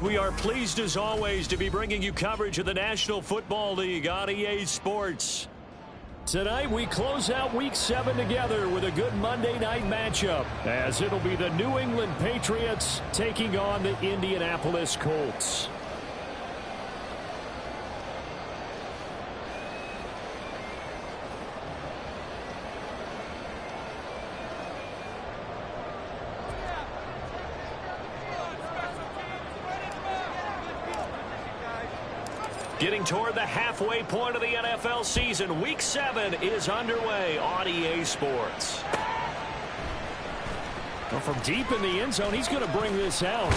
We are pleased as always to be bringing you coverage of the National Football League on EA Sports. Tonight we close out Week 7 together with a good Monday night matchup, as it'll be the New England Patriots taking on the Indianapolis Colts. Getting toward the halfway point of the NFL season, Week 7 is underway on EA Sports. Well, from deep in the end zone, he's going to bring this out.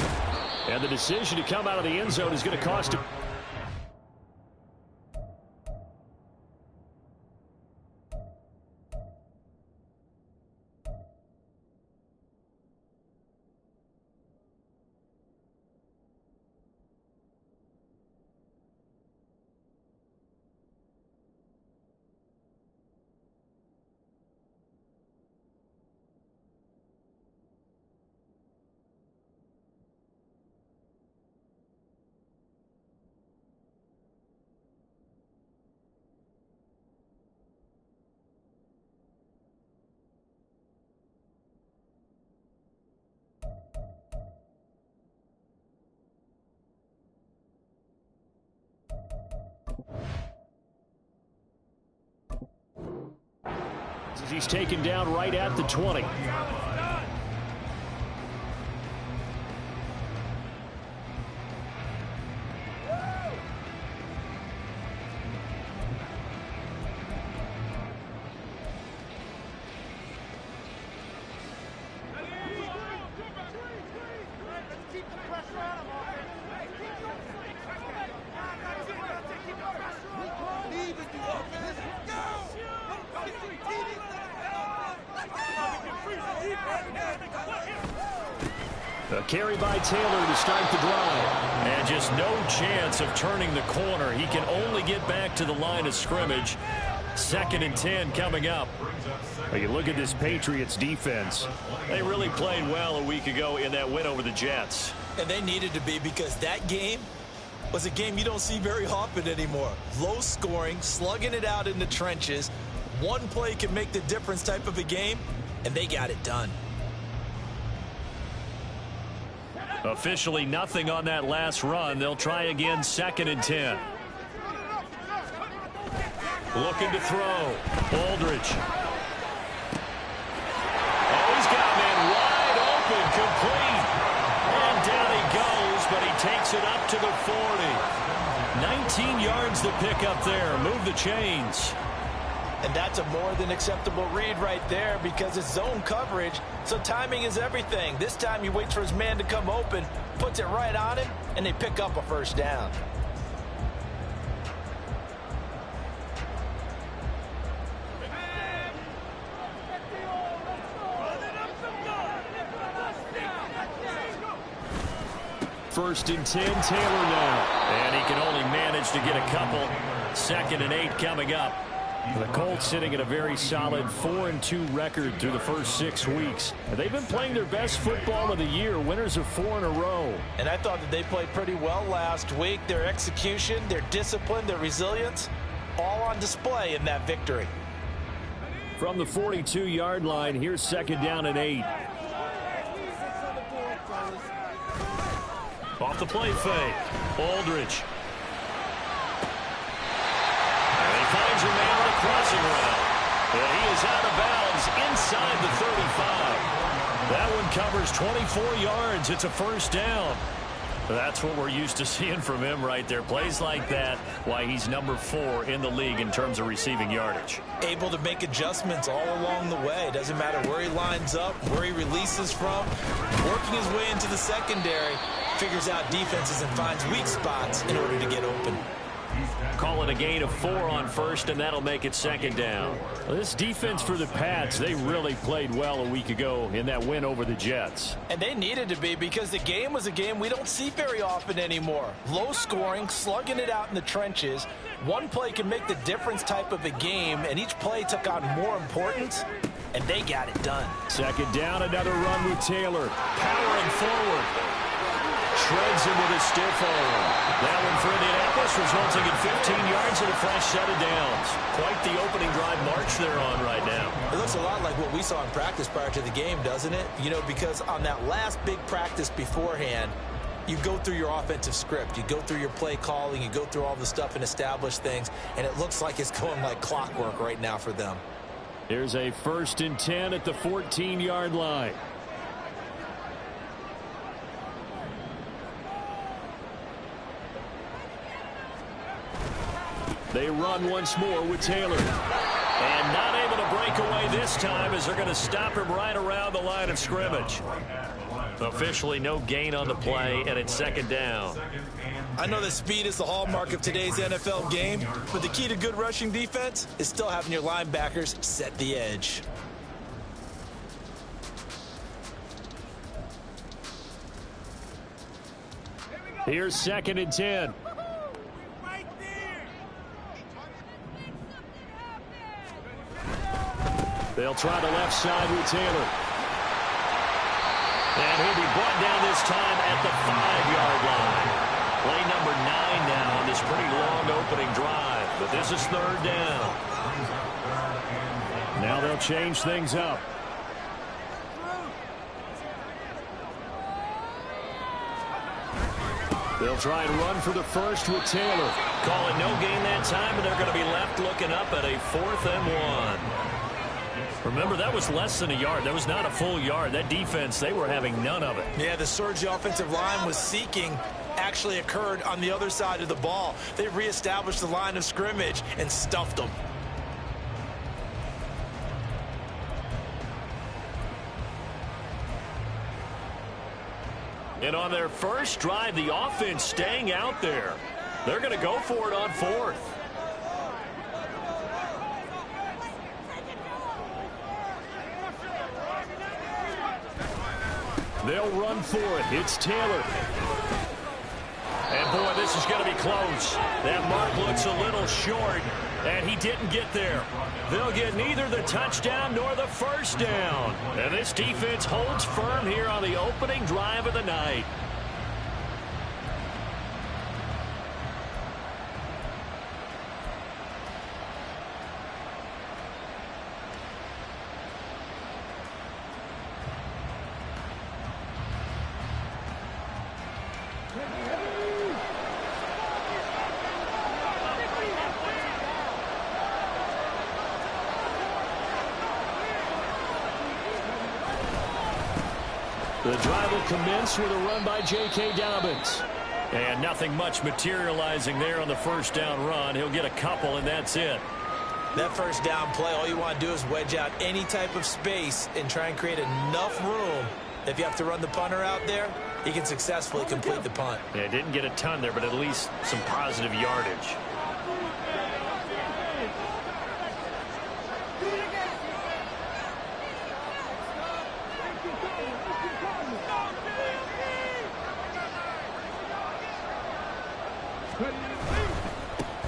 And the decision to come out of the end zone is going to cost him. He's taken down right at the 20. A carry by Taylor to start the drive. And just no chance of turning the corner. He can only get back to the line of scrimmage. 2nd and 10 coming up. Well, you look at this Patriots defense. They really played well a week ago in that win over the Jets. And they needed to be, because that game was a game you don't see very often anymore. Low scoring, slugging it out in the trenches. One play can make the difference type of a game, and they got it done. Officially nothing on that last run. They'll try again, 2nd and 10. Looking to throw. Aldridge. Oh, he's got a man wide open, complete. And down he goes, but he takes it up to the 40. 19 yards to pick up there. Move the chains. And that's a more than acceptable read right there, because it's zone coverage, so timing is everything. This time he waits for his man to come open, puts it right on him, and they pick up a first down. First and 10, Taylor now. And he can only manage to get a couple. 2nd and 8 coming up. The Colts sitting at a very solid 4-2 record through the first 6 weeks. They've been playing their best football of the year, winners of 4 in a row. And I thought that they played pretty well last week. Their execution, their discipline, their resilience, all on display in that victory. From the 42-yard line, here's 2nd down and 8. Off the play fake. Aldridge. Finds a man on a crossing route. And he is out of bounds inside the 35. That one covers 24 yards. It's a first down. That's what we're used to seeing from him right there. Plays like that, why he's number 4 in the league in terms of receiving yardage. Able to make adjustments all along the way. Doesn't matter where he lines up, where he releases from. Working his way into the secondary. Figures out defenses and finds weak spots in order to get open. Call it a gain of 4 on first, and that'll make it 2nd down. Well, this defense for the Pats, they really played well a week ago in that win over the Jets. And they needed to be, because the game was a game we don't see very often anymore. Low scoring, slugging it out in the trenches. One play can make the difference type of a game, and each play took on more importance, and they got it done. 2nd down, another run with Taylor. Powering forward. shreds him with a stiff arm. That one for Indianapolis, resulting in 15 yards and a fresh set of downs. Quite the opening drive march they're on right now. It looks a lot like what we saw in practice prior to the game, doesn't it? You know, because on that last big practice beforehand, you go through your offensive script. You go through your play calling. You go through all the stuff and establish things. And it looks like it's going like clockwork right now for them. Here's a 1st and 10 at the 14-yard line. They run once more with Taylor. And not able to break away this time as they're going to stop him right around the line of scrimmage. Officially no gain on the play, and it's 2nd down. I know that speed is the hallmark of today's NFL game, but the key to good rushing defense is still having your linebackers set the edge. Here's 2nd and 10. They'll try the left side with Taylor. And he'll be brought down this time at the 5-yard line. Play number 9 now on this pretty long opening drive. But this is 3rd down. Now they'll change things up. They'll try and run for the first with Taylor. Call it no gain that time, and they're going to be left looking up at a 4th and 1. Remember, that was less than a yard. That was not a full yard. That defense, they were having none of it. Yeah, the surge the offensive line was seeking actually occurred on the other side of the ball. They reestablished the line of scrimmage and stuffed them. And on their first drive, the offense staying out there. They're going to go for it on 4th. They'll run for it. It's Taylor. And, boy, this is going to be close. That mark looks a little short, and he didn't get there. They'll get neither the touchdown nor the first down. And this defense holds firm here on the opening drive of the night. The drive will commence with a run by J.K. Dobbins. And nothing much materializing there on the first down run. He'll get a couple, and that's it. That first down play, all you want to do is wedge out any type of space and try and create enough room. If you have to run the punter out there, he can successfully complete the punt. Yeah, didn't get a ton there, but at least some positive yardage.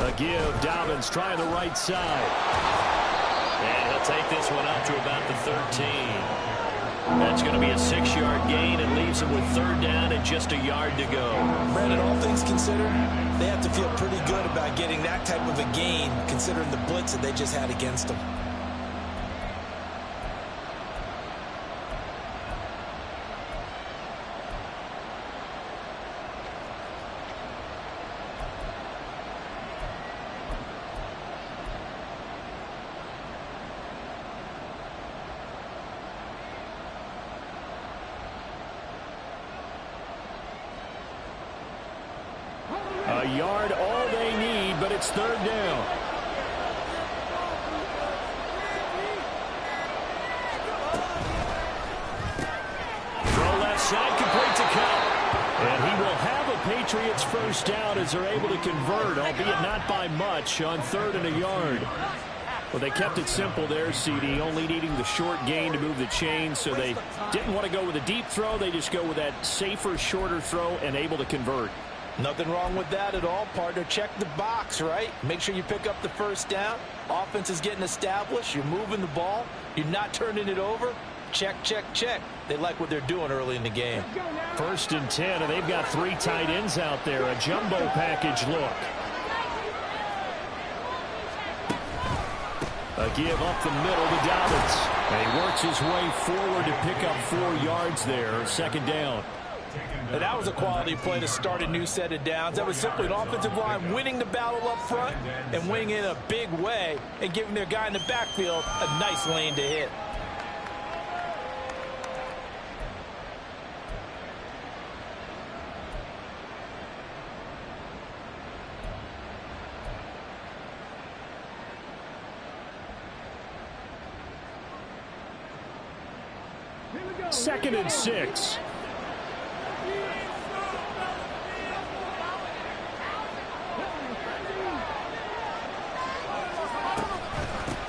A give, Dobbins trying the right side. And he'll take this one up to about the 13. That's going to be a 6-yard gain and leaves him with 3rd down and just a yard to go. Brandon, all things considered, they have to feel pretty good about getting that type of a gain considering the blitz that they just had against them. A yard, all they need, but it's 3rd down. Throw left side, complete to Cup. And he will have a Patriots first down as they're able to convert, albeit not by much, on 3rd and a yard. Well, they kept it simple there, CD, only needing the short gain to move the chain, so they didn't want to go with a deep throw. They just go with that safer, shorter throw and able to convert. Nothing wrong with that at all, partner. Check the box, right? Make sure you pick up the first down. Offense is getting established. You're moving the ball. You're not turning it over. check, check, check. They like what they're doing early in the game. 1st and 10, and they've got 3 tight ends out there. A jumbo package look. A give up the middle to Dobbins. And he works his way forward to pick up 4 yards there. 2nd down. And that was a quality play to start a new set of downs. That was simply an offensive line winning the battle up front and winning in a big way and giving their guy in the backfield a nice lane to hit. Second and 6.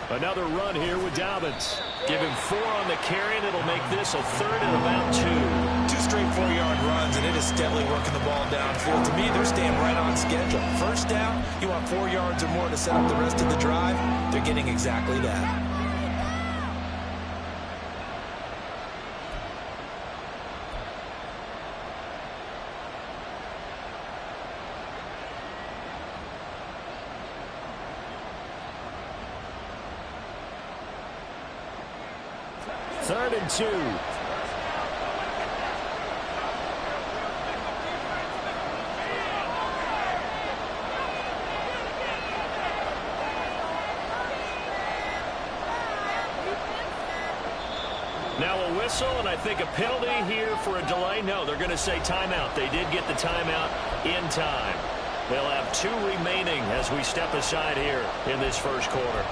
Another run here with Dobbins. Give him 4 on the carry, and it'll make this a 3rd and about 2. 2 straight 4-yard runs, and it is steadily working the ball downfield. To me, they're staying right on schedule. 1st down, you want 4 yards or more to set up the rest of the drive. They're getting exactly that. Third and 2. Now a whistle, and I think a penalty here for a delay. No, they're going to say timeout. They did get the timeout in time. They'll have 2 remaining as we step aside here in this 1st quarter.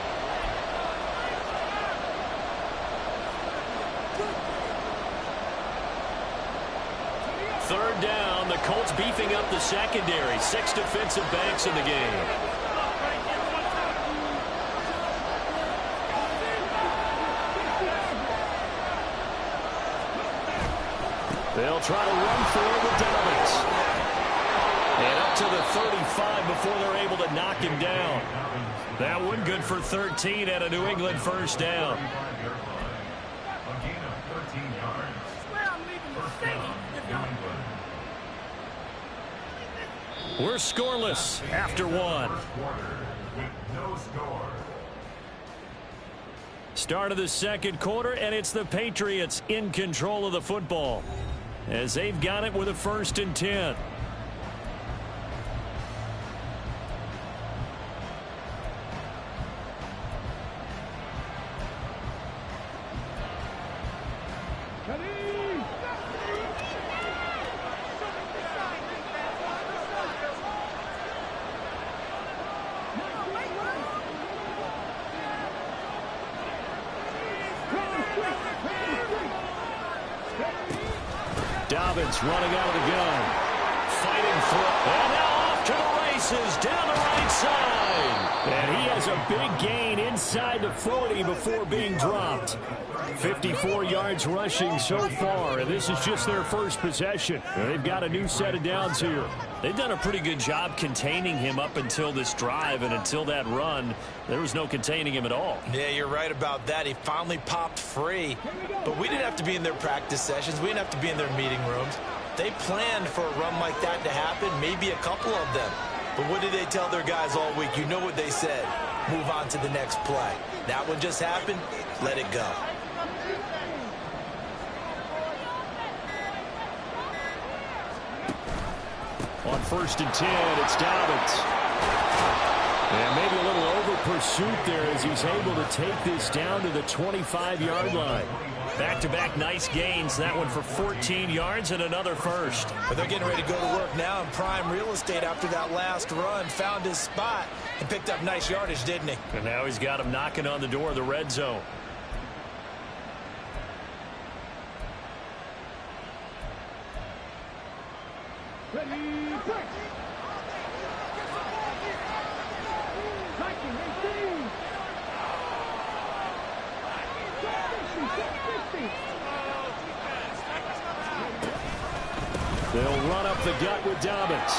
Third down, the Colts beefing up the secondary. 6 defensive backs in the game. They'll try to run for it with Dobbins. And up to the 35 before they're able to knock him down. That one good for 13 at a New England 1st down. We're scoreless after 1. Start of the 2nd quarter, and it's the Patriots in control of the football as they've got it with a 1st and 10. Dobbins running out of the gun. Fighting for it. And now off to the races down the right side. And he has a big gain inside the 40 before being dropped. 54 yards rushing so far, and this is just their 1st possession. They've got a new set of downs here. They've done a pretty good job containing him up until this drive, and until that run, there was no containing him at all. Yeah, you're right about that. He finally popped free, but we didn't have to be in their practice sessions. We didn't have to be in their meeting rooms. They planned for a run like that to happen, maybe a couple of them. But what did they tell their guys all week? You know what they said. Move on to the next play. That one just happened. Let it go. On 1st and 10, it's Dobbins. And maybe a little over pursuit there as he's able to take this down to the 25-yard line. Back-to-back nice gains. That one for 14 yards and another 1st. But they're getting ready to go to work now in prime real estate after that last run. Found his spot and picked up nice yardage, didn't he? And now he's got him knocking on the door of the red zone. They'll run up the gut with Dobbins.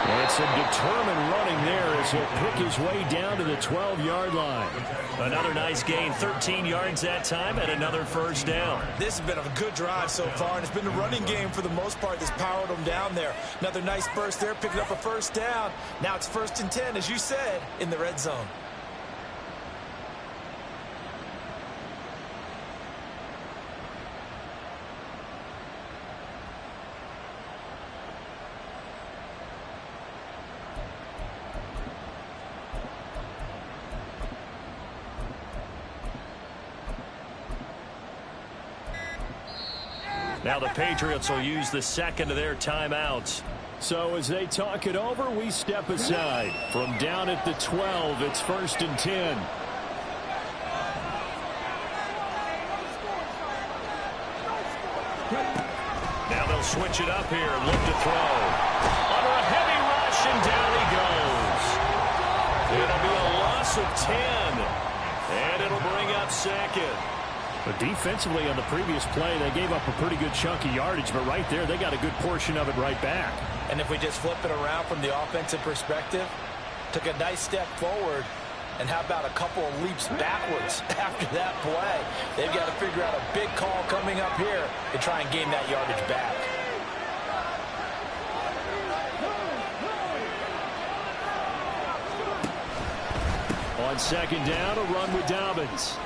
And some determined running there as he'll pick his way down to the 12-yard line. Another nice gain, 13 yards that time, and another first down. This has been a good drive so far, and it's been a running game for the most part that's powered them down there. Another nice burst there, picking up a first down. Now it's 1st and 10, as you said, in the red zone. Now the Patriots will use the second of their timeouts. So as they talk it over, we step aside. From down at the 12, it's 1st and 10. Now they'll switch it up here and look to throw. Under a heavy rush, and down he goes. It'll be a loss of 10. And it'll bring up 2nd. But defensively on the previous play, they gave up a pretty good chunk of yardage, but right there, they got a good portion of it right back. And if we just flip it around from the offensive perspective, took a nice step forward, and how about a couple of leaps backwards after that play? They've got to figure out a big call coming up here to try and gain that yardage back. On 2nd down, a run with Dobbins.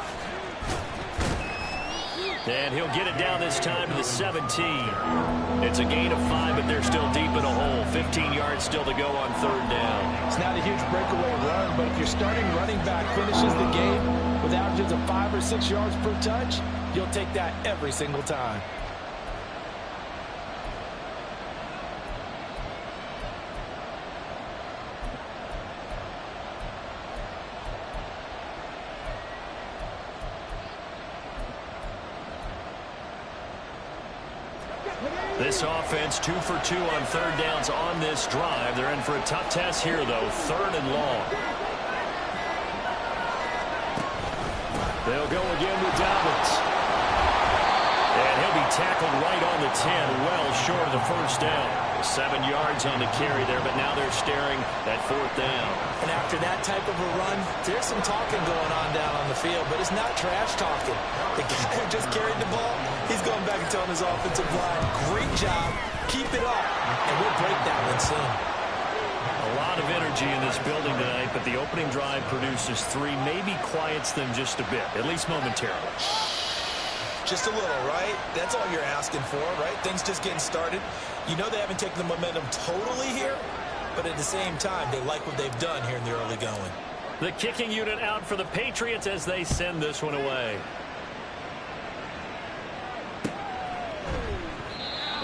And he'll get it down this time to the 17. It's a gain of 5, but they're still deep in a hole. 15 yards still to go on 3rd down. It's not a huge breakaway run, but if your starting running back finishes the game with averages of 5 or 6 yards per touch, you'll take that every single time. This offense 2 for 2 on 3rd downs on this drive. They're in for a tough test here, though. 3rd and long. They'll go again with Dobbins. And he'll be tackled right on the 10, well short of the first down. 7 yards on the carry there, but now they're staring at 4th down. And after that type of a run, there's some talking going on down on the field, but it's not trash talking. The guy who just carried the ball, he's going back and telling his offensive line, great job, keep it up, and we'll break that one soon. A lot of energy in this building tonight, but the opening drive produces 3, maybe quiets them just a bit, at least momentarily. Just a little, right? That's all you're asking for, right? Things just getting started. You know they haven't taken the momentum totally here, but at the same time, they like what they've done here in the early going. The kicking unit out for the Patriots as they send this one away.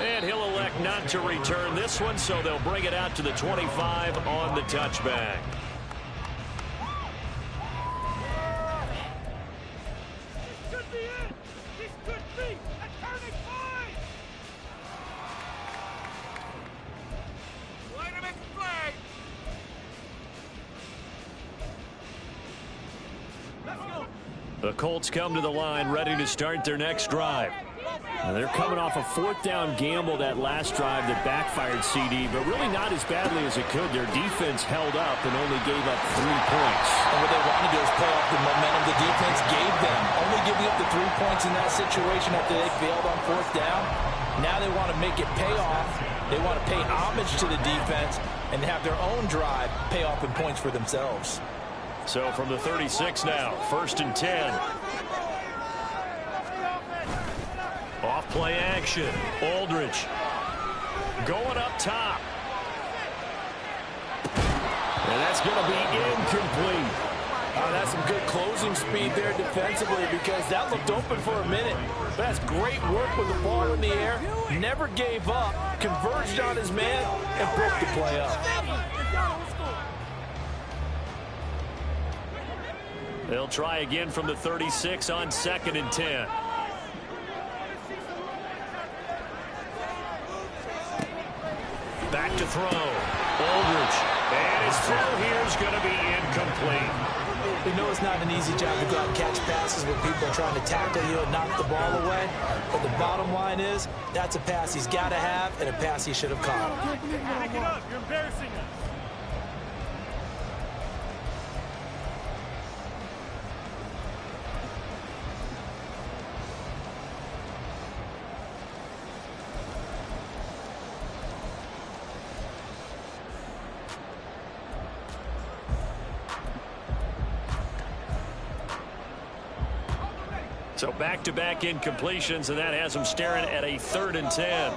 And he'll elect not to return this one, so they'll bring it out to the 25 on the touchback. The Colts come to the line ready to start their next drive. Now they're coming off a 4th down gamble that last drive that backfired CD, but really not as badly as it could. Their defense held up and only gave up 3 points. And what they want to do is play off the momentum the defense gave them. Only giving up the 3 points in that situation after they failed on 4th down. Now they want to make it pay off. They want to pay homage to the defense and have their own drive pay off in points for themselves. So from the 36 now, 1st and 10. Off play action. Aldridge going up top. And that's going to be incomplete. That's some good closing speed there defensively because that looked open for a minute. That's great work with the ball in the air. Never gave up, converged on his man, and broke the play up. They'll try again from the 36 on 2nd and 10. Back to throw. Aldridge. And his throw here is going to be incomplete. We know it's not an easy job to go out and catch passes when people are trying to tackle you and knock the ball away. But the bottom line is, that's a pass he's got to have and a pass he should have caught. Get up. You're embarrassing us. So back-to-back incompletions, and that has them staring at a 3rd and 10.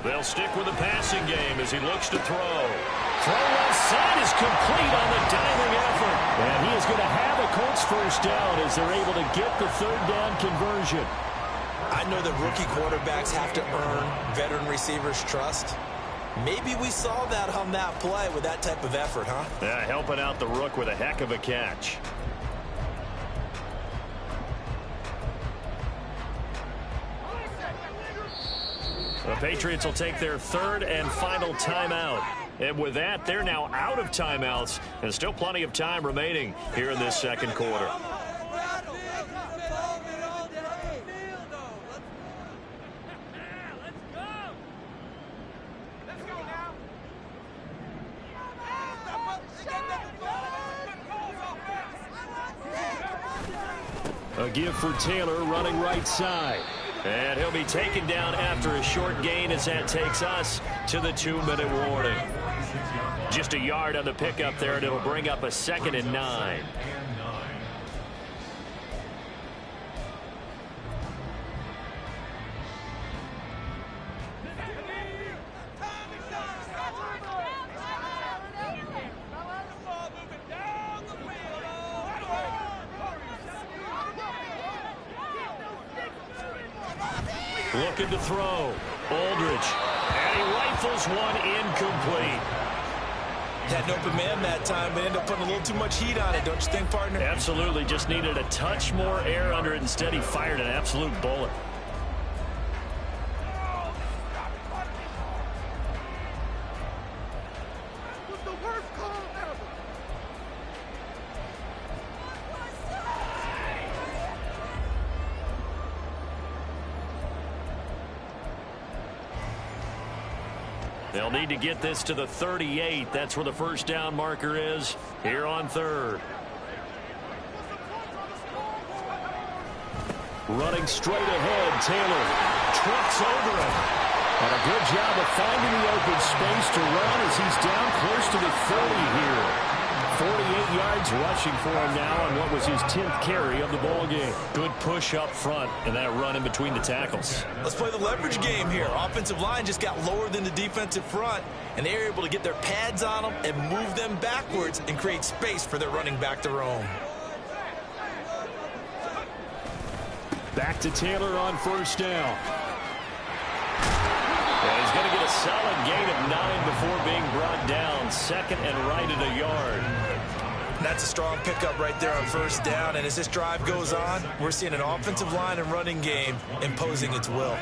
They'll stick with the passing game as he looks to throw. Throw left side is complete on the diving effort. And he is going to have a Colts first down as they're able to get the 3rd down conversion. I know that rookie quarterbacks have to earn veteran receivers' trust. Maybe we saw that on that play with that type of effort, huh? Yeah, helping out the rook with a heck of a catch. The Patriots will take their 3rd and final timeout. And with that, they're now out of timeouts. And still plenty of time remaining here in this 2nd quarter. A give for Taylor running right side. And he'll be taken down after a short gain as that takes us to the 2-minute warning. Just a yard on the pickup there, and it'll bring up a 2nd and 9. Looking to throw. Aldridge. And he rifles one incomplete. Had an open man that time, but ended up putting a little too much heat on it, don't you think, partner? Absolutely. Just needed a touch more air under it. Instead, he fired an absolute bullet. They'll need to get this to the 38. That's where the first down marker is here on 3rd. Running straight ahead, Taylor trips over him. And a good job of finding the open space to run as he's down close to the 30 here. 48 yards rushing for him now on what was his 10th carry of the ball game. Good push up front and that run in between the tackles. Let's play the leverage game here. Offensive line just got lower than the defensive front, and they were able to get their pads on them and move them backwards and create space for their running back to roam. Back to Taylor on first down. And he's going to get a solid gain of 9 before being brought down. 2nd and right at a yard. That's a strong pickup right there on first down. And as this drive goes on, we're seeing an offensive line and running game imposing its will.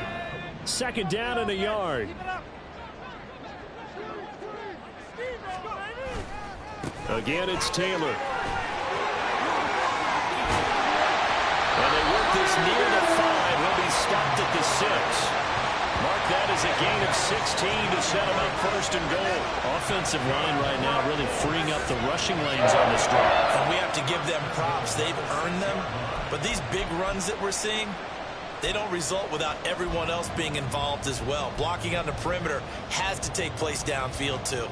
2nd down and a yard. Again, it's Taylor. And they work this near the 5. He'll be stopped at the 6. Mark that as a gain of 16 to set him up 1st and goal. Offensive line right now really freeing up the rushing lanes on this drive. And we have to give them props. They've earned them. But these big runs that we're seeing, they don't result without everyone else being involved as well. Blocking on the perimeter has to take place downfield too.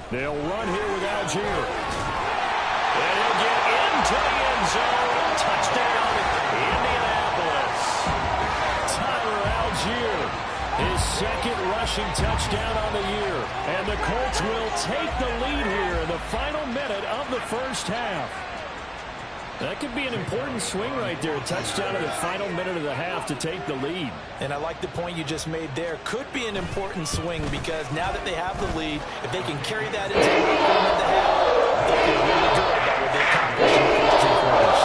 They'll run here with Algier. And he'll get into the end zone. Touchdown, Indianapolis. Tyler Algier, his 2nd rushing touchdown on the year. And the Colts will take the lead here in the final minute of the first half. That could be an important swing right there. A touchdown in the final minute of the half to take the lead. And I like the point you just made there. Could be an important swing because now that they have the lead, if they can carry that into the final of the half, they can really good about what they accomplished in the first 2 quarters.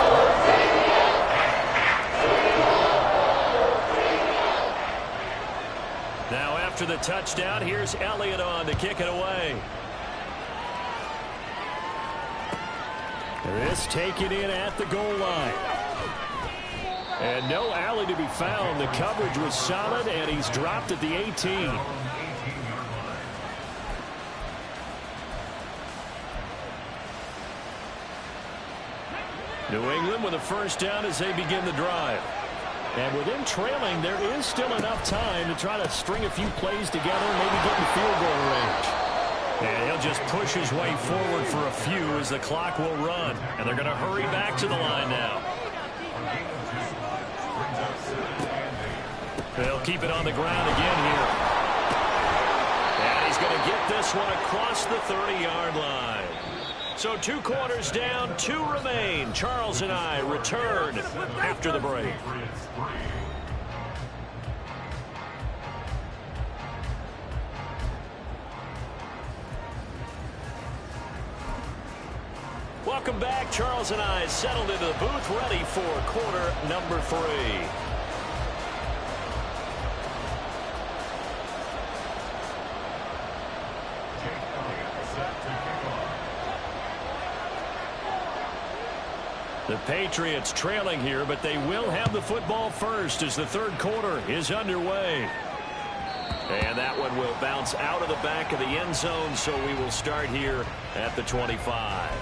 Now after the touchdown, here's Elliott on to kick it away. This taken in at the goal line. And no alley to be found. The coverage was solid, and he's dropped at the 18. New England with a first down as they begin the drive. And with them trailing, there is still enough time to try to string a few plays together and maybe get in field goal range. And he'll just push his way forward for a few as the clock will run. And they're going to hurry back to the line now. They'll keep it on the ground again here. And he's going to get this one across the 30-yard line. So 2 quarters down, 2 remain. Charles and I return after the break. Welcome back. Charles and I settled into the booth, ready for quarter number 3. The Patriots trailing here, but they will have the football first as the 3rd quarter is underway. And that one will bounce out of the back of the end zone, so we will start here at the 25.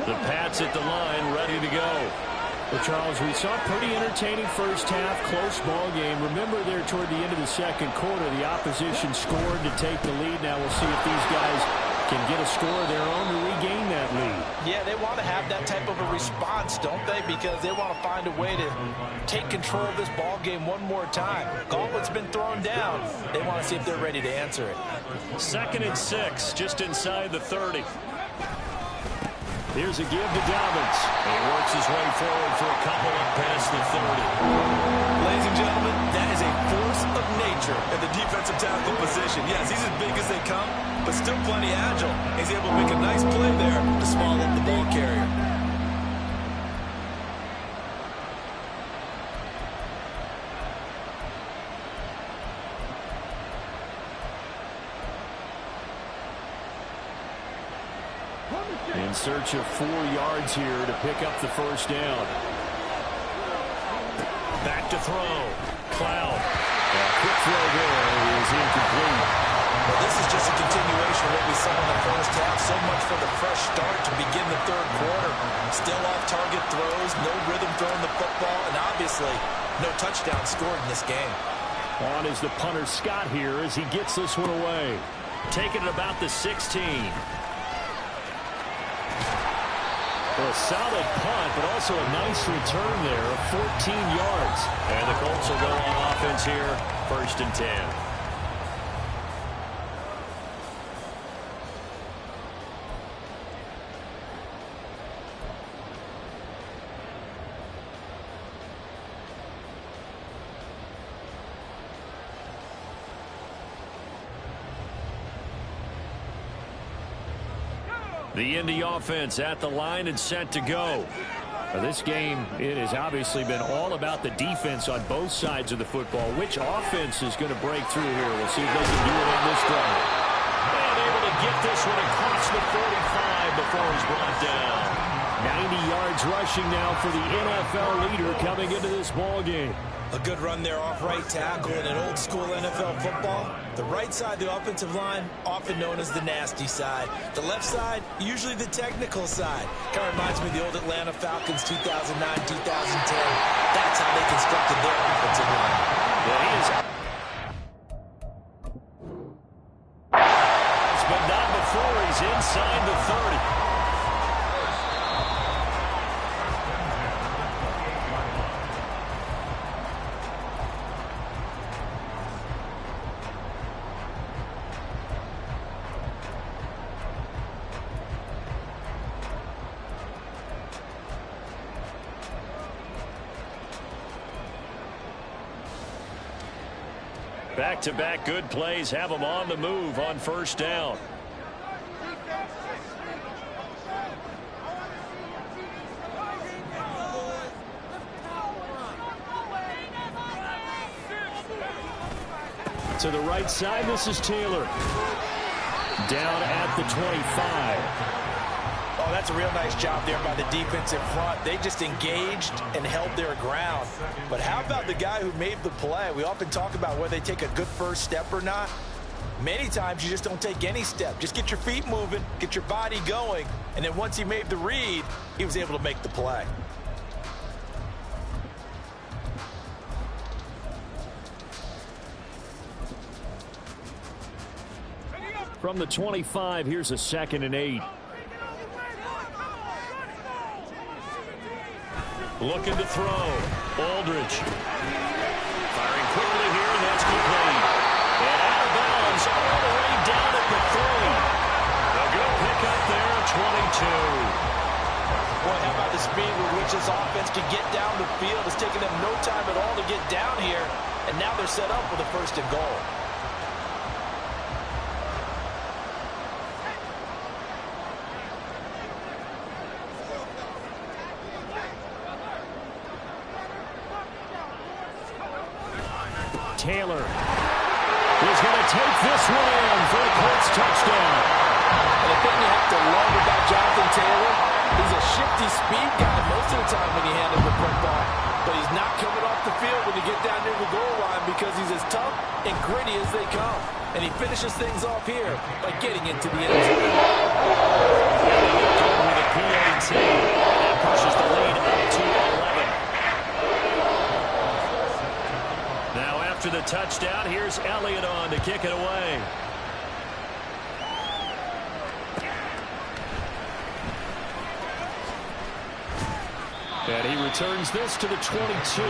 The Pats at the line, ready to go. Well, Charles, we saw a pretty entertaining first half, close ball game. Remember there toward the end of the 2nd quarter, the opposition scored to take the lead. Now we'll see if these guys can get a score of their own to regain that lead. Yeah, they want to have that type of a response, don't they? Because they want to find a way to take control of this ball game one more time. Gauntlet's been thrown down. They want to see if they're ready to answer it. 2nd and 6, just inside the 30. Here's a give to Dobbins. He works his way forward for a couple up past the 30. Ladies and gentlemen, that is a force of nature at the defensive tackle position. Yes, he's as big as they come, but still plenty agile. He's able to make a nice play there to small up the ball carrier. In search of 4 yards here to pick up the first down. Back to throw. Cloud. A quick throw there is incomplete. Well, this is just a continuation of what we saw in the first half. So much for the fresh start to begin the 3rd quarter. Still off-target throws, no rhythm throwing the football, and obviously no touchdown scored in this game. On is the punter Scott here as he gets this one away. Taking it about the 16. A solid punt, but also a nice return there of 14 yards. And the Colts will go on offense here, 1st and 10. The Indy offense at the line and set to go. Now this game, it has obviously been all about the defense on both sides of the football. Which offense is going to break through here? We'll see if they can do it on this drive. And able to get this one across the 45 before he's brought down. 90 yards rushing now for the NFL leader coming into this ball game. A good run there off right tackle in an old-school NFL football. The right side of the offensive line, often known as the nasty side. The left side, usually the technical side. Kind of reminds me of the old Atlanta Falcons 2009, 2010. That's how they constructed their offensive line. Yeah, he is. But not before he's inside the 30. Back-to-back good plays have them on the move on first down. To the right side, this is Taylor. Down at the 25. Oh, that's a real nice job there by the defensive front. They just engaged and held their ground. But how about the guy who made the play? We often talk about whether they take a good first step or not. Many times you just don't take any step. Just get your feet moving, get your body going, and then once he made the read, he was able to make the play. From the 25, here's a 2nd and 8. Looking to throw. Aldridge. Firing quickly here, and that's complete. And out of bounds all the way down at the 3. A good pickup there, 22. Boy, how about the speed with which this offense can get down the field? It's taken them no time at all to get down here, and now they're set up with a 1st and goal. Taylor is going to take this one in for a Colts touchdown. And the thing you have to love about Jonathan Taylor, he's a shifty speed guy most of the time when he handles the football. But he's not coming off the field when you get down near the goal line because he's as tough and gritty as they come. And he finishes things off here by getting into the end zone. With a PAT, that pushes the lead up to 11. Now after the touchdown, here's Elliott on to kick it away. And he returns this to the 22.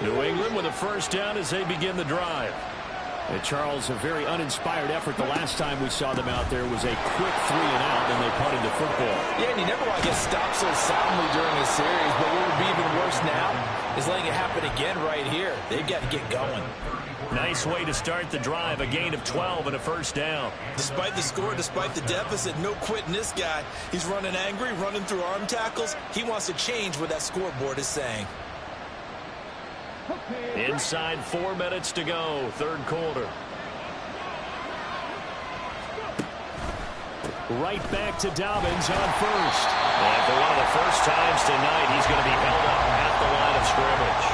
New England with a 1st down as they begin the drive. And Charles, a very uninspired effort. The last time we saw them out there was a quick 3 and out, and they punted the football. Yeah, and you never want to get stopped so soundly during a series, but what would be even worse now is letting it happen again right here. They've got to get going. Nice way to start the drive, a gain of 12 and a 1st down. Despite the score, despite the deficit, no quitting this guy. He's running angry, running through arm tackles. He wants to change what that scoreboard is saying. Inside 4 minutes to go, 3rd quarter. Right back to Dobbins on 1st. And for one of the first times tonight, he's going to be held up at the line of scrimmage.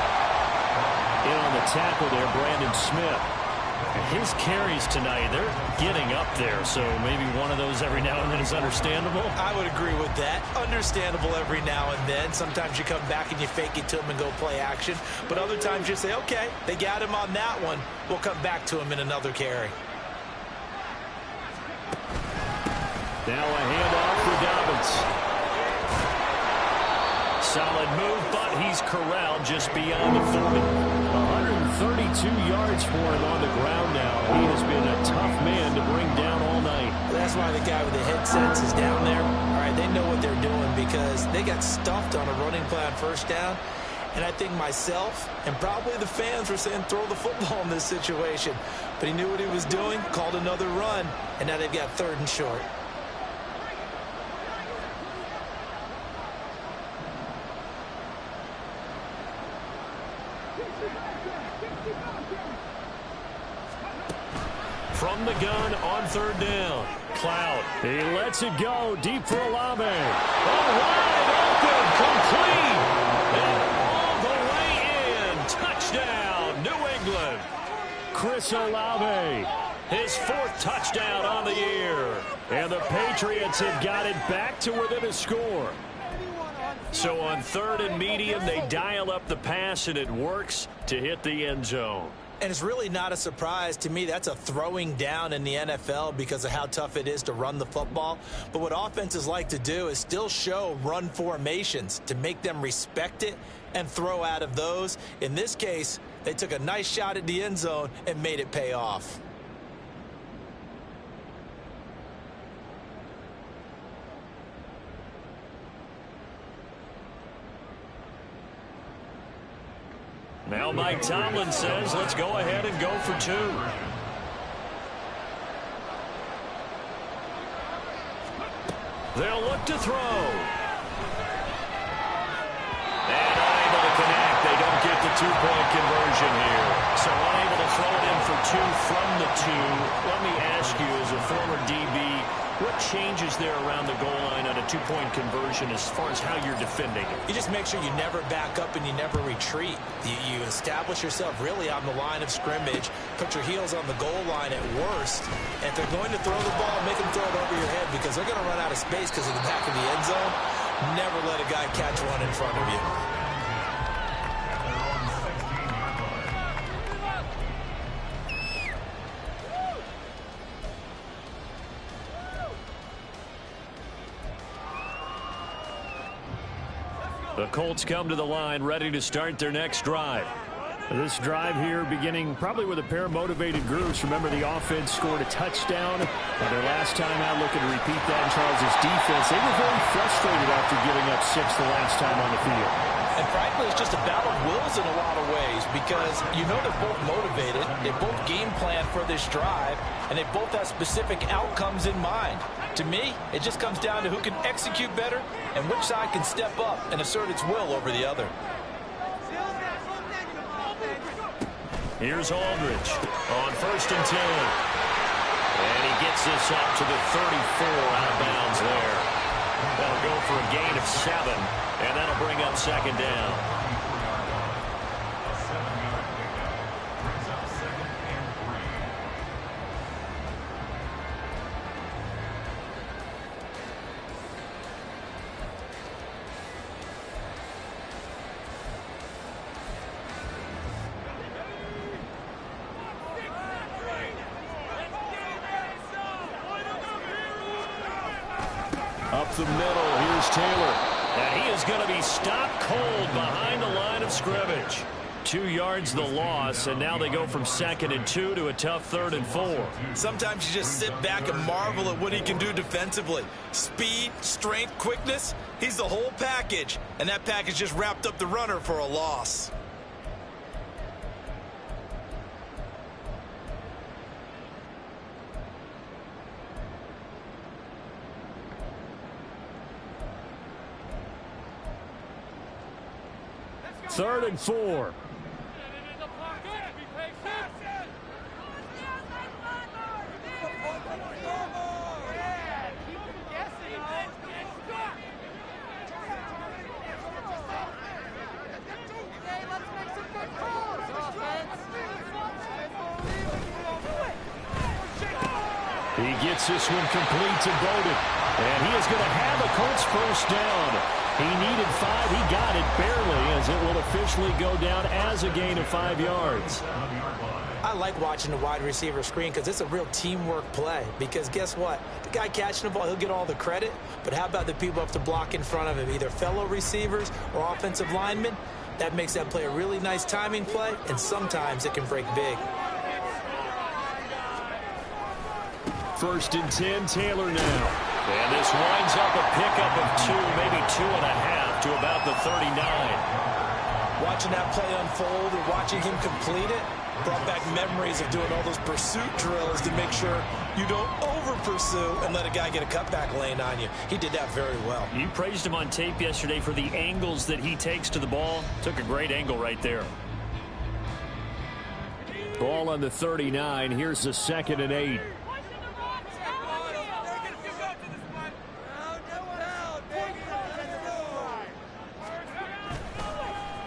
In on the tackle there, Brandon Smith. His carries tonight, they're getting up there, so maybe one of those every now and then is understandable. I would agree with that. Understandable every now and then. Sometimes you come back and you fake it to him and go play action. But other times you say, okay, they got him on that one. We'll come back to him in another carry. Now a handoff for Dobbins. Solid move, but he's corralled just beyond the 30. 132 yards for him on the ground now. He has been a tough man to bring down all night. That's why the guy with the headsets is down there. All right, they know what they're doing because they got stuffed on a running play on 1st down. And I think myself and probably the fans were saying throw the football in this situation. But he knew what he was doing, called another run, and now they've got 3rd and short. From the gun on 3rd down. Cloud. He lets it go deep for Olave. Wide open, complete. And all the way in. Touchdown, New England. Chris Olave. His 4th touchdown on the year. And the Patriots have got it back to within a score. So on 3rd and medium, they dial up the pass, and it works to hit the end zone. And it's really not a surprise to me. That's a throwing down in the NFL because of how tough it is to run the football. But what offenses like to do is still show run formations to make them respect it and throw out of those. In this case, they took a nice shot at the end zone and made it pay off. Now Mike Tomlin says, let's go ahead and go for 2. They'll look to throw. And unable to connect. They don't get the 2-point conversion here. So unable to throw it in for 2 from the 2. Let me ask you, as a former DB, what changes there around the goal line on a 2-point conversion as far as how you're defending it? You just make sure you never back up and you never retreat. You establish yourself really on the line of scrimmage, put your heels on the goal line at worst. And if they're going to throw the ball, make them throw it over your head because they're going to run out of space because of the back of the end zone. Never let a guy catch one in front of you. The Colts come to the line ready to start their next drive. This drive here beginning probably with a pair of motivated groups. Remember, the offense scored a touchdown. Their last time out, looking to repeat that in Charles' defense. They were very frustrated after giving up 6 the last time on the field. And frankly, it's just a battle of wills in a lot of ways because you know they're both motivated. They both game plan for this drive, and they both have specific outcomes in mind. To me, it just comes down to who can execute better and which side can step up and assert its will over the other. Here's Aldridge on 1st and 10. And he gets this up to the 34 out of bounds there. That'll go for a gain of 7, and that'll bring up 2nd down. Up the middle, here's Taylor. And he is going to be stopped cold behind the line of scrimmage. 2 yards the loss, and now they go from 2nd and 2 to a tough 3rd and 4. Sometimes you just sit back and marvel at what he can do defensively. Speed, strength, quickness, he's the whole package. And that package just wrapped up the runner for a loss. Third and 4. He gets this one complete to Bowden. And he is going to have a Colts first down. He needed 5. He got it barely, as it will officially go down as a gain of 5 yards. I like watching the wide receiver screen because it's a real teamwork play. Because guess what? The guy catching the ball, he'll get all the credit. But how about the people have to block in front of him, either fellow receivers or offensive linemen? That makes that play a really nice timing play, and sometimes it can break big. 1st and 10, Taylor now. And this winds up a pickup of 2, maybe 2.5 to about the 39. Watching that play unfold and watching him complete it brought back memories of doing all those pursuit drills to make sure you don't over-pursue and let a guy get a cutback lane on you. He did that very well. You praised him on tape yesterday for the angles that he takes to the ball. Took a great angle right there. Ball on the 39. Here's the 2nd and 8.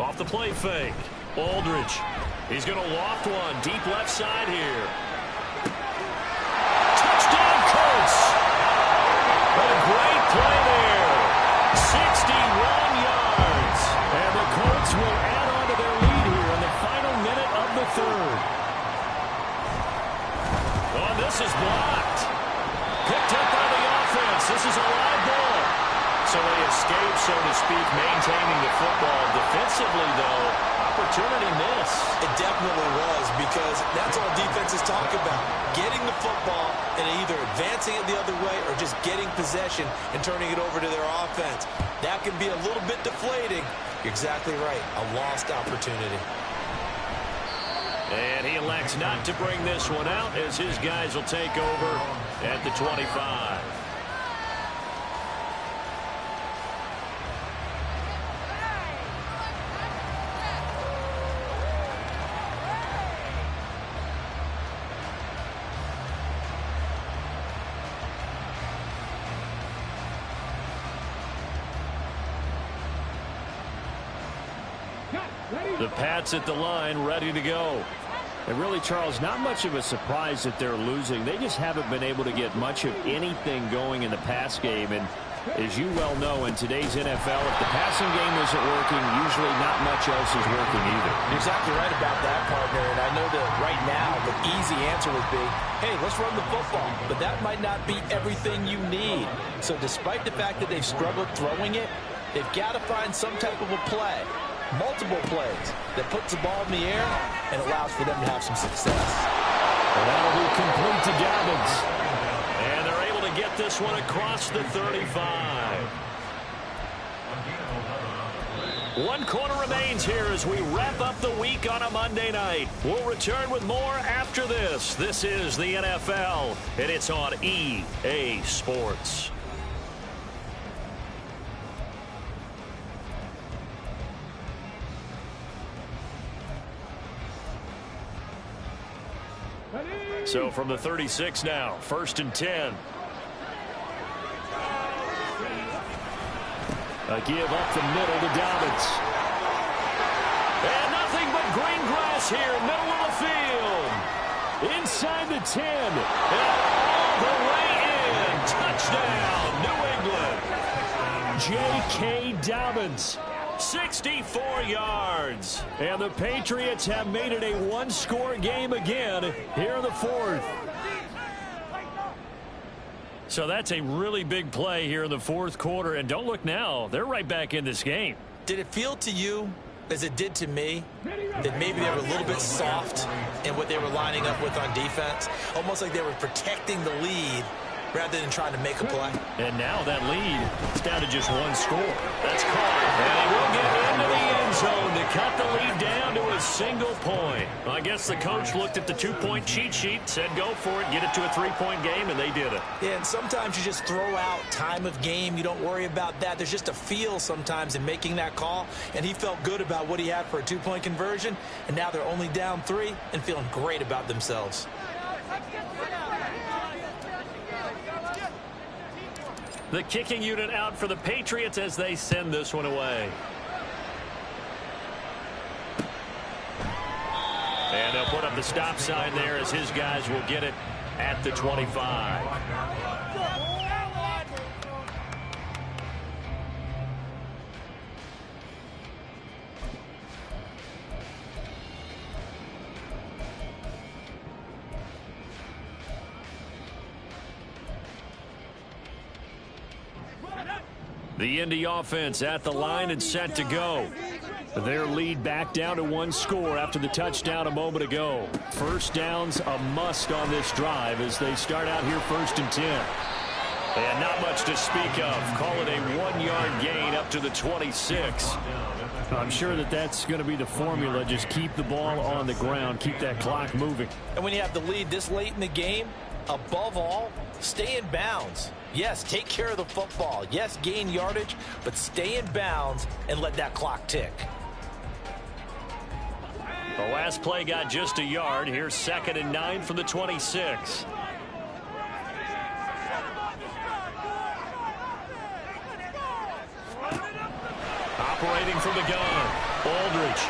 Off the play fake. Aldridge. He's going to loft one. Deep left side here. Touchdown, Colts. A great play there. 61 yards. And the Colts will add on to their lead here in the final minute of the 3rd. Oh, this is blocked. Picked up by the offense. This is a live ball. So they escape, so to speak, maintaining the football. Defensively, though, opportunity miss. It definitely was, because that's all defenses talk about. Getting the football and either advancing it the other way or just getting possession and turning it over to their offense. That can be a little bit deflating. You're exactly right. A lost opportunity. And he elects not to bring this one out as his guys will take over at the 25. The Pats at the line, ready to go. And really, Charles, not much of a surprise that they're losing. They just haven't been able to get much of anything going in the pass game. And as you well know, in today's NFL, if the passing game isn't working, usually not much else is working either. You're exactly right about that, partner. And I know that right now the easy answer would be, hey, let's run the football. But that might not be everything you need. So despite the fact that they've struggled throwing it, they've got to find some type of a play. Multiple plays that puts the ball in the air and allows for them to have some success. And that'll be complete to Dobbins. And they're able to get this one across the 35. 1 quarter remains here as we wrap up the week on a Monday night. We'll return with more after this. This is the NFL, and it's on EA Sports. So from the 36 now, 1st and 10. A give up the middle to Dobbins. And nothing but green grass here, middle of the field. Inside the 10. And all the way in. Touchdown, New England. J.K. Dobbins. 64 yards. And the Patriots have made it a one-score game again here in the 4th. So that's a really big play here in the 4th quarter. And don't look now, they're right back in this game. Did it feel to you, as it did to me, that maybe they were a little bit soft in what they were lining up with on defense? Almost like they were protecting the lead rather than trying to make a play. And now that lead is down to just 1 score. That's caught. And he will get into the end zone to cut the lead down to a single point. I guess the coach looked at the 2-point cheat sheet, said go for it, get it to a 3-point game, and they did it. Yeah, and sometimes you just throw out time of game. You don't worry about that. There's just a feel sometimes in making that call, and he felt good about what he had for a 2-point conversion, and now they're only down 3 and feeling great about themselves. The kicking unit out for the Patriots as they send this one away. And they'll put up the stop sign there as his guys will get it at the 25. The Indy offense at the line and set to go. Their lead back down to 1 score after the touchdown a moment ago. First down's a must on this drive as they start out here 1st and 10. And not much to speak of. Call it a 1-yard gain up to the 26. I'm sure that that's going to be the formula. Just keep the ball on the ground. Keep that clock moving. And when you have the lead this late in the game, above all, stay in bounds. Yes, take care of the football. Yes, gain yardage, but stay in bounds and let that clock tick. The last play got just a yard. Here's 2nd and 9 from the 26. Operating from the gun, Aldridge.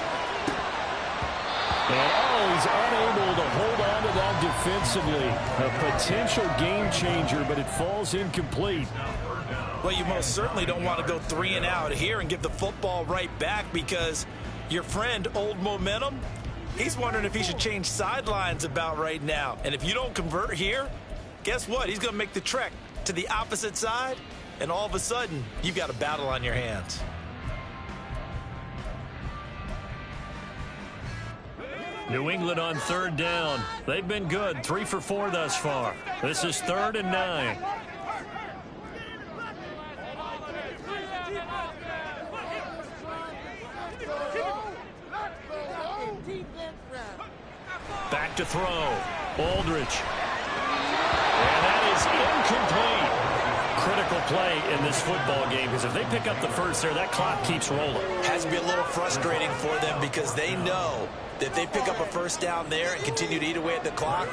And he's unable to hold on to that defensively. A potential game changer, but it falls incomplete. Well, you most certainly don't want to go 3 and out here and give the football right back because your friend, Old Momentum, he's wondering if he should change sidelines about right now. And if you don't convert here, guess what? He's going to make the trek to the opposite side, and all of a sudden, you've got a battle on your hands. New England on 3rd down. They've been good, 3 for 4 thus far. This is 3rd and 9. back to throw. Aldridge. And that is incomplete. Critical play in this football game, because if they pick up the first there, that clock keeps rolling. Has to be a little frustrating for them because they know that if they pick up a first down there and continue to eat away at the clock,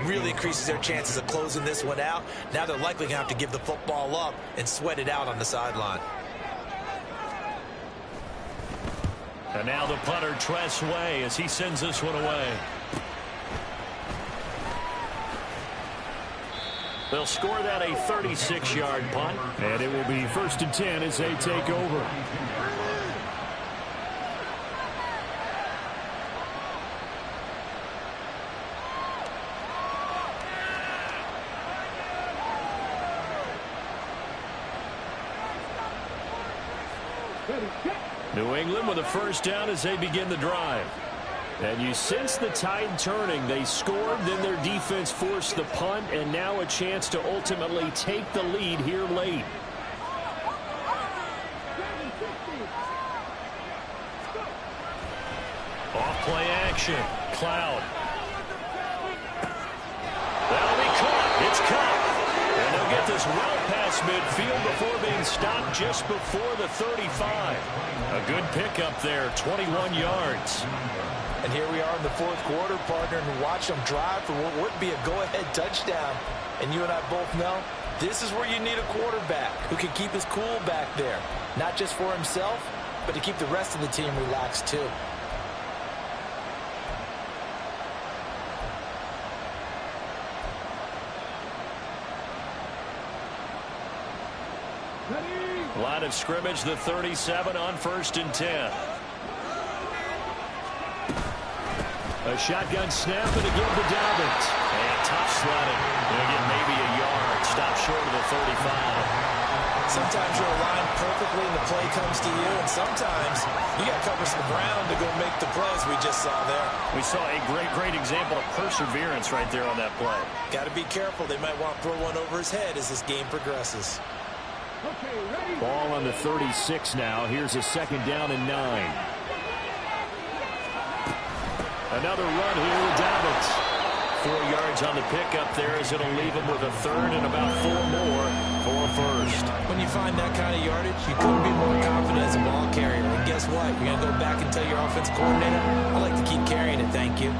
really increases their chances of closing this one out. Now they're likely going to have to give the football up and sweat it out on the sideline. And now the punter, Tress Way, as he sends this one away. They'll score that a 36-yard punt. And it will be 1st and 10 as they take over. New England with a first down as they begin the drive. And you sense the tide turning. They scored, then their defense forced the punt, and now a chance to ultimately take the lead here late. Off-play action. Cloud. That'll be caught. It's caught. And they'll get this well past midfield before being stopped just before the 35. A good pickup there, 21 yards. And here we are in the fourth quarter, partner, and watch them drive for what would be a go-ahead touchdown. And you and I both know this is where you need a quarterback who can keep his cool back there. Not just for himself, but to keep the rest of the team relaxed too. Line of scrimmage, the 37 on 1st and 10. A shotgun snap and again to Dobbins. And tough sledding. Going to get maybe a yard. Stop short of the 35. Sometimes you're aligned perfectly and the play comes to you, and sometimes you got to cover some ground to go make the plays we just saw there. We saw a great example of perseverance right there on that play. Got to be careful. They might want to throw one over his head as this game progresses. Ball on the 36 now. Here's a 2nd down and 9. Another run here with Dobbins. 4 yards on the pickup there as it'll leave him with a 3rd and about 4 more for a first. When you find that kind of yardage, you couldn't be more confident as a ball carrier. And guess what? You're going to go back and tell your offense coordinator, I like to keep carrying it, thank you.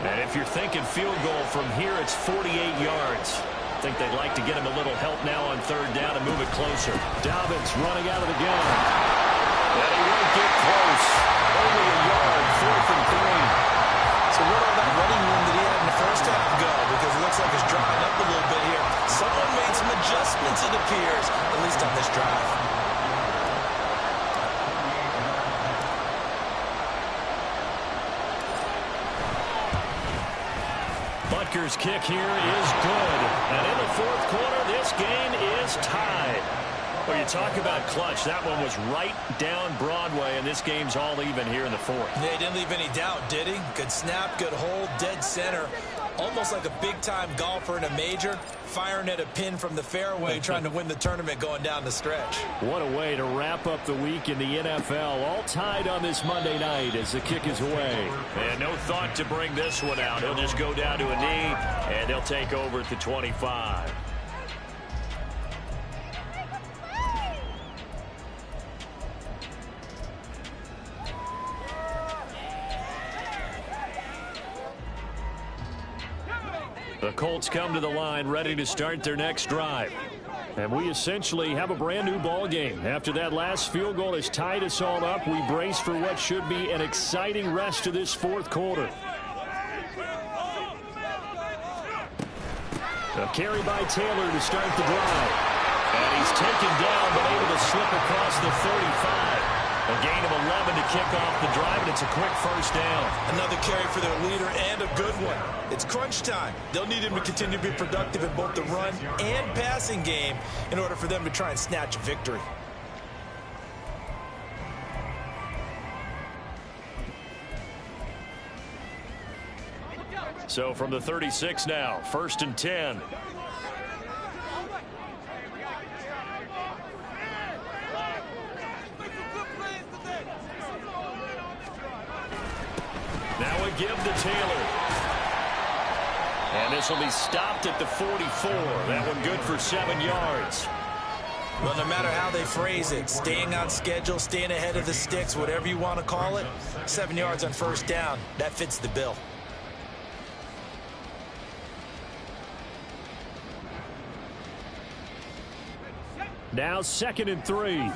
And if you're thinking field goal from here, it's 48 yards. I think they'd like to get him a little help now on 3rd down and move it closer. Dobbins running out of the gun. And he won't get close. Only a yard, 4th and 3. So where did all that running room that he had in the first half go? Because it looks like it's drying up a little bit here. Someone made some adjustments, it appears, at least on this drive. Butker's kick here is good. And in the 4th quarter, this game is tied. Well, you talk about clutch. That one was right down Broadway, and this game's all even here in the 4th. Yeah, he didn't leave any doubt, did he? Good snap, good hold, dead center. Almost like a big-time golfer in a major, firing at a pin from the fairway, trying to win the tournament going down the stretch. What a way to wrap up the week in the NFL. All tied on this Monday night as the kick is away. And no thought to bring this one out. He'll just go down to a knee, and he'll take over at the 25. The Colts come to the line ready to start their next drive. And we essentially have a brand new ball game. After that last field goal has tied us all up, we brace for what should be an exciting rest of this 4th quarter. A carry by Taylor to start the drive. And he's taken down but able to slip across the 35. A gain of 11 to kick off the drive, and it's a quick first down. Another carry for their leader and a good one. It's crunch time. They'll need him to continue to be productive in both the run and passing game in order for them to try and snatch a victory. So from the 36 now, 1st and 10. Now a give to Taylor. And this will be stopped at the 44. That one good for 7 yards. Well, no matter how they phrase it, staying on schedule, staying ahead of the sticks, whatever you want to call it, 7 yards on first down, that fits the bill. Now 2nd and 3.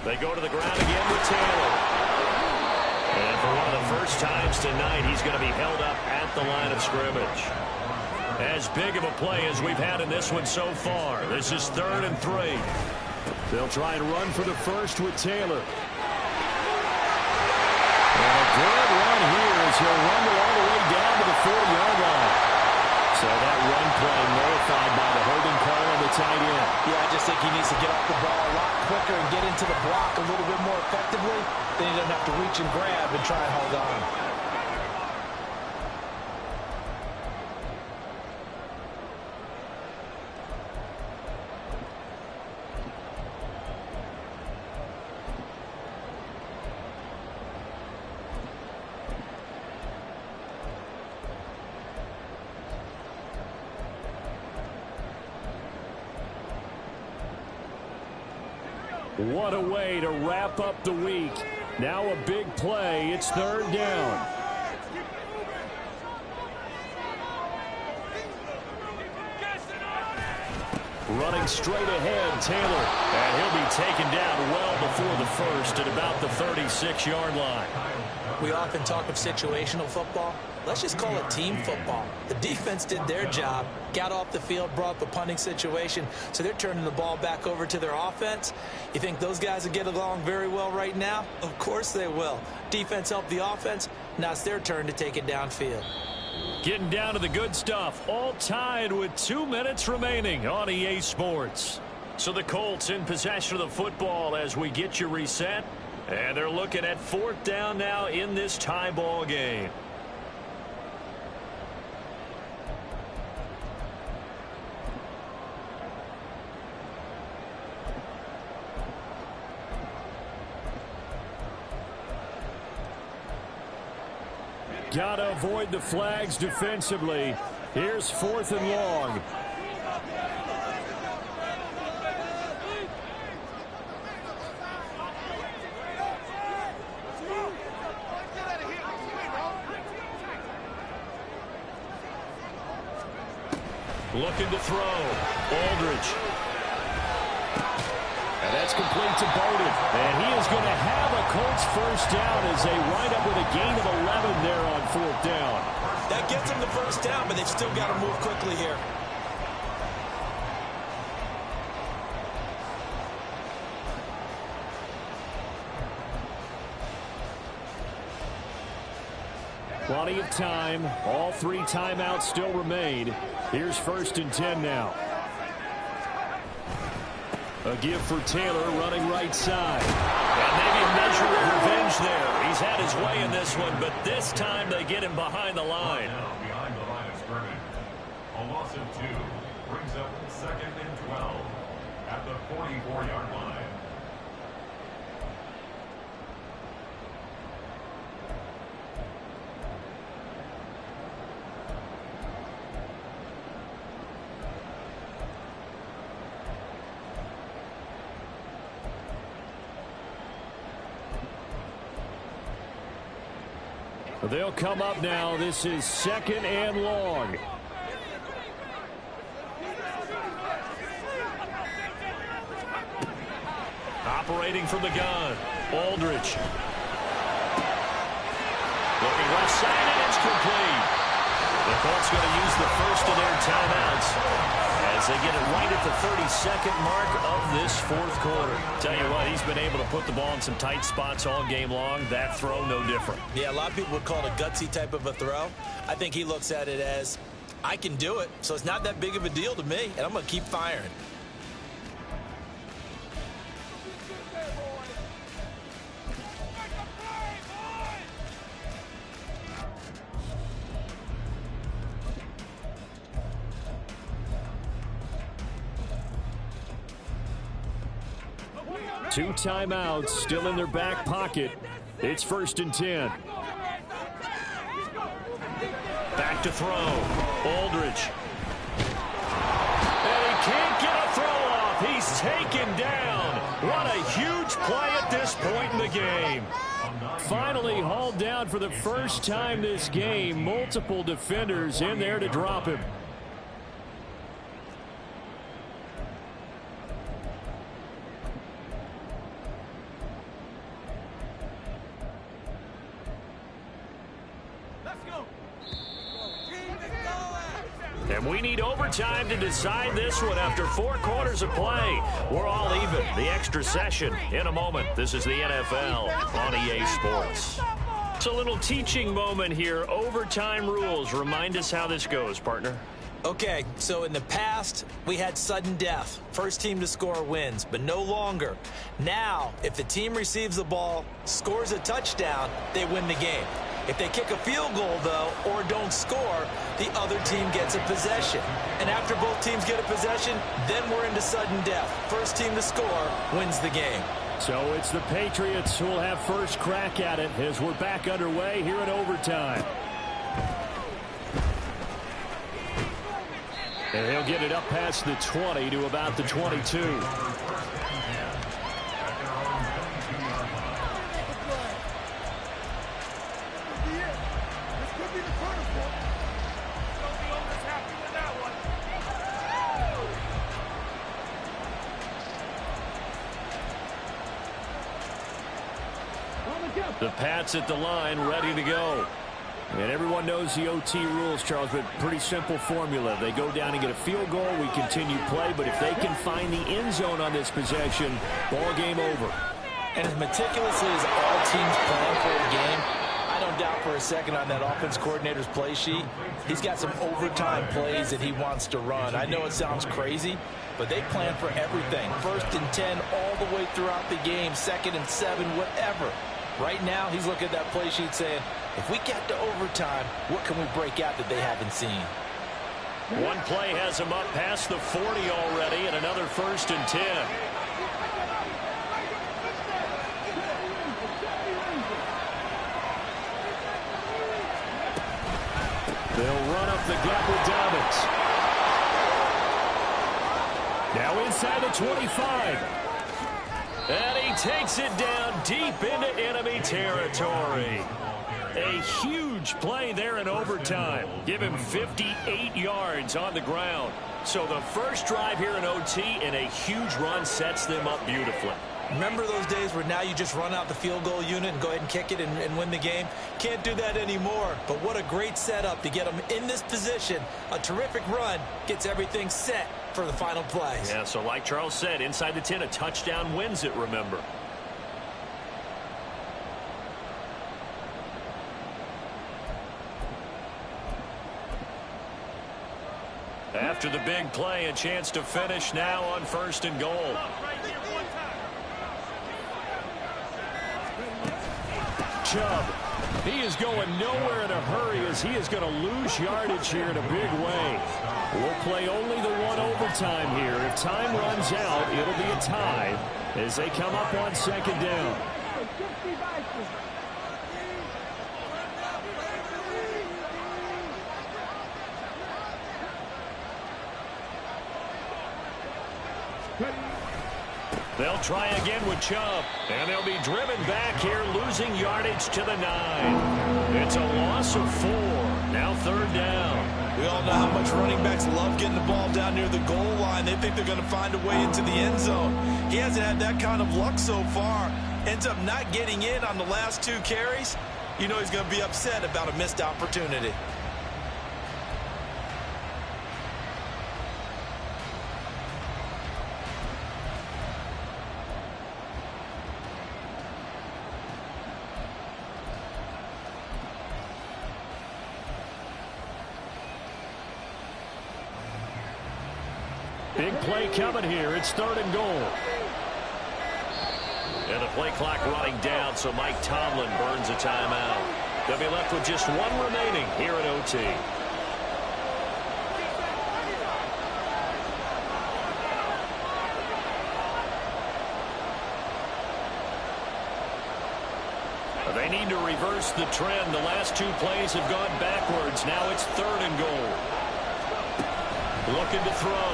They go to the ground again with Taylor. And for one of the first times tonight, he's going to be held up at the line of scrimmage. As big of a play as we've had in this one so far. This is 3rd and 3. They'll try and run for the first with Taylor. And a good run here as he'll rumble all the way down to the 40-yard line. So that run play nullified by the holding call on the tight end. Yeah, I just think he needs to get off the ball a lot quicker and get into the block a little bit more effectively. Then he doesn't have to reach and grab and try and hold on. What a way to wrap up the week. Now a big play. It's 3rd down. Running straight ahead, Taylor. And he'll be taken down well before the first at about the 36-yard line. We often talk of situational football. Let's just call it team football. The defense did their job, got off the field, brought up a punting situation, so they're turning the ball back over to their offense. You think those guys will get along very well right now? Of course they will. Defense helped the offense. Now it's their turn to take it downfield. Getting down to the good stuff, all tied with 2 minutes remaining on EA Sports. So the Colts in possession of the football as we get you reset. And they're looking at 4th down now in this tie ball game. Gotta avoid the flags defensively. Here's 4th and long. Looking to throw. Aldridge. And that's complete to Bowden. And he is going to have a Colts first down as they wind up with a gain of 11 there on 4th down. That gets them the first down, but they've still got to move quickly here. Plenty of time. All 3 timeouts still remain. Here's 1st and 10 now. A give for Taylor running right side. And maybe a measure of revenge there. He's had his way in this one, but this time they get him behind the line. Behind the line of scrimmage. A loss of 2 brings up 2nd and 12 at the 44-yard line. They'll come up now. This is 2nd and long. Operating from the gun. Aldridge. Looking left side, and it's complete. The Colts going to use the first of their timeouts as they get it right at the 32nd mark of this 4th quarter. Tell you what, he's been able to put the ball in some tight spots all game long. That throw, no different. Yeah, a lot of people would call it a gutsy type of a throw. I think he looks at it as, I can do it, so it's not that big of a deal to me, and I'm going to keep firing. 2 timeouts still in their back pocket. It's 1st and 10. Back to throw. Aldridge. And he can't get a throw off. He's taken down. What a huge play at this point in the game. Finally hauled down for the first time this game. Multiple defenders in there to drop him. And we need overtime to decide this one after 4 quarters of play. We're all even. The extra session in a moment. This is the NFL on EA Sports. It's a little teaching moment here. Overtime rules. Remind us how this goes, partner. Okay, so in the past, we had sudden death. First team to score wins, but no longer. Now, if the team receives the ball, scores a touchdown, they win the game. If they kick a field goal, though, or don't score, the other team gets a possession. And after both teams get a possession, then we're into sudden death. First team to score wins the game. So it's the Patriots who will have first crack at it as we're back underway here in overtime. And he'll get it up past the 20 to about the 22. The Pats at the line, ready to go. And everyone knows the OT rules, Charles, but pretty simple formula. They go down and get a field goal, we continue play, but if they can find the end zone on this possession, ball game over. And as meticulously as all teams plan for a game, I don't doubt for a second on that offense coordinator's play sheet, he's got some overtime plays that he wants to run. I know it sounds crazy, but they plan for everything. 1st and 10 all the way throughout the game, 2nd and 7, whatever. Right now, he's looking at that play sheet saying, if we get to overtime, what can we break out that they haven't seen? One play has him up past the 40 already, and another 1st and 10. They'll run up the gap with Dobbins. Now inside the 25. And he takes it down deep into enemy territory. A huge play there in overtime. Give him 58 yards on the ground. So the first drive here in OT and a huge run sets them up beautifully. Remember those days where now you just run out the field goal unit and go ahead and kick it and win the game? Can't do that anymore. But what a great setup to get them in this position. A terrific run gets everything set for the final play. Yeah, so like Charles said, inside the 10, a touchdown wins it, remember. After the big play, a chance to finish now on 1st and goal. Chubb. He is going nowhere in a hurry as he is going to lose yardage here in a big way. We'll play only the one overtime here. If time runs out, it'll be a tie as they come up on 2nd down. They'll try again with Chubb, and they'll be driven back here, losing yardage to the 9. It's a loss of 4. Now 3rd down. We all know how much running backs love getting the ball down near the goal line. They think they're going to find a way into the end zone. He hasn't had that kind of luck so far. Ends up not getting in on the last 2 carries. You know he's going to be upset about a missed opportunity. Big play coming here. It's 3rd and goal. And the play clock running down, so Mike Tomlin burns a timeout. They'll be left with just 1 remaining here at OT. They need to reverse the trend. The last two plays have gone backwards. Now it's 3rd and goal. Looking to throw.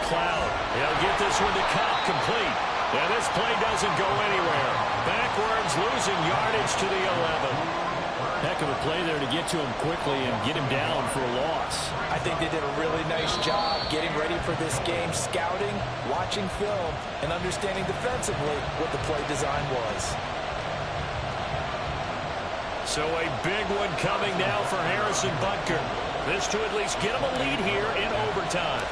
Cloud. He'll get this one to cut complete. And this play doesn't go anywhere. Backwards, losing yardage to the 11. Heck of a play there to get to him quickly and get him down for a loss. I think they did a really nice job getting ready for this game, scouting, watching film, and understanding defensively what the play design was. So a big one coming now for Harrison Butker. This to at least get him a lead here in overtime.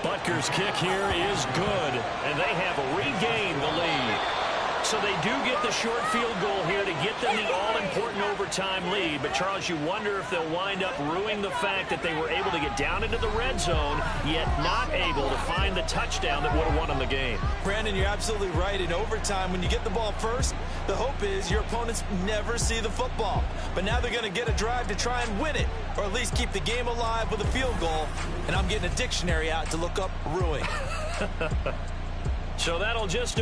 Butker's kick here is good, and they have regained the lead. So they do get the short field goal here to get them the all-important overtime lead. But, Charles, you wonder if they'll wind up ruining the fact that they were able to get down into the red zone, yet not able to find the touchdown that would have won them the game. Brandon, you're absolutely right. In overtime, when you get the ball first, the hope is your opponents never see the football. But now they're going to get a drive to try and win it, or at least keep the game alive with a field goal. And I'm getting a dictionary out to look up ruin. So that'll just